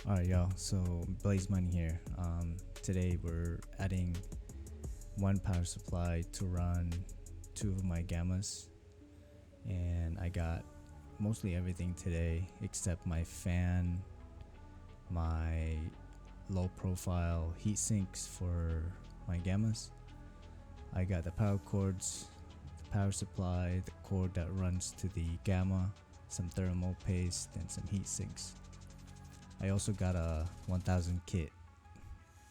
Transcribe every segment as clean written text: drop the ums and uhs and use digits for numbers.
Alright y'all, so Blaze Money here. Today we're adding one power supply to run two of my gammas, and I got mostly everything today except my fan, my low profile heat sinks for my gammas. I got the power cords, the power supply, the cord that runs to the gamma, some thermal paste, and some heat sinks. I also got a 1000 kit,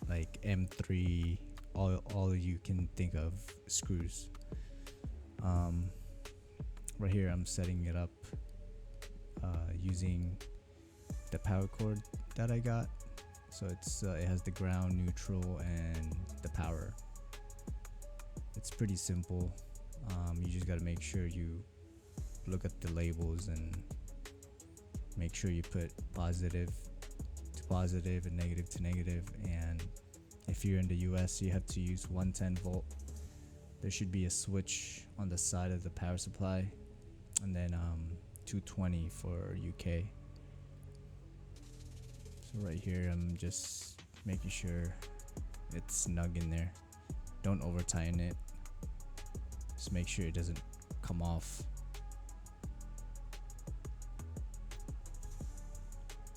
like M3, all you can think of screws. Right here I'm setting it up using the power cord that I got. So it has the ground, neutral, and the power. It's pretty simple. You just gotta make sure you look at the labels and make sure you put positive to positive and negative to negative. And if you're in the US, you have to use 110 volt. There should be a switch on the side of the power supply, and then 220 for UK. So right here I'm just making sure it's snug in there. Don't over tighten it, just make sure it doesn't come off.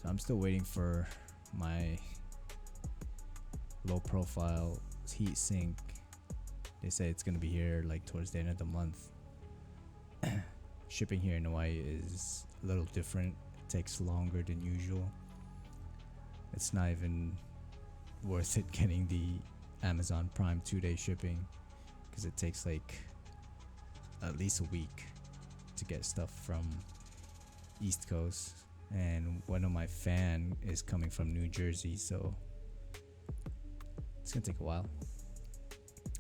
So I'm still waiting for my low profile heat sink. They say it's gonna be here like towards the end of the month. Shipping here in Hawaii is a little different. It takes longer than usual. It's not even worth it getting the Amazon Prime 2-day shipping, because it takes like at least a week to get stuff from East Coast, and one of my fan is coming from New Jersey, so it's gonna take a while.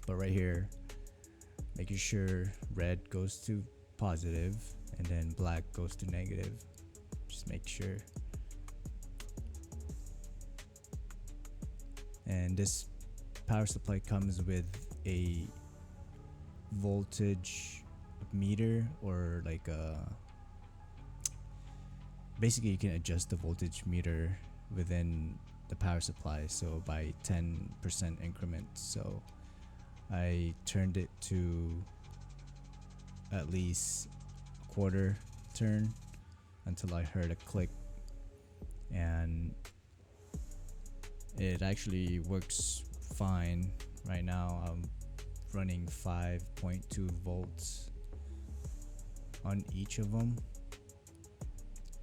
But right here, making sure red goes to positive and then black goes to negative. Just make sure. And this power supply comes with a voltage meter, or like basically you can adjust the voltage meter within the power supply, so by 10% increments. So I turned it to at least a quarter turn until I heard a click, and it actually works fine. Right now I'm running 5.2 volts on each of them,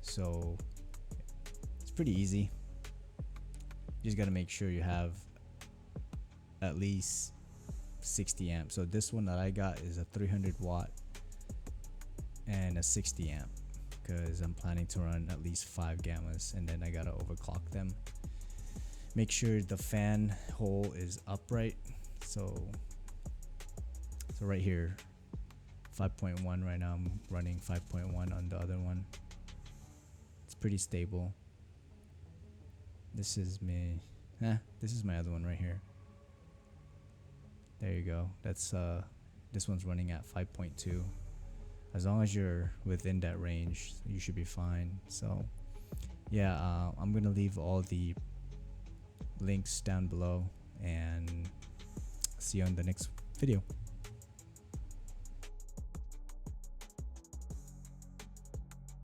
so it's pretty easy. You just got to make sure you have at least 60 amps. So this one that I got is a 300 watt and a 60 amp, because I'm planning to run at least 5 gammas, and then I gotta overclock them. Make sure the fan hole is upright. So right here, 5.1 right now. I'm running 5.1 on the other one. It's pretty stable. This is my other one right here. There you go. That's this one's running at 5.2. As long as you're within that range, you should be fine. So yeah, I'm gonna leave all the links down below, and see you on the next video.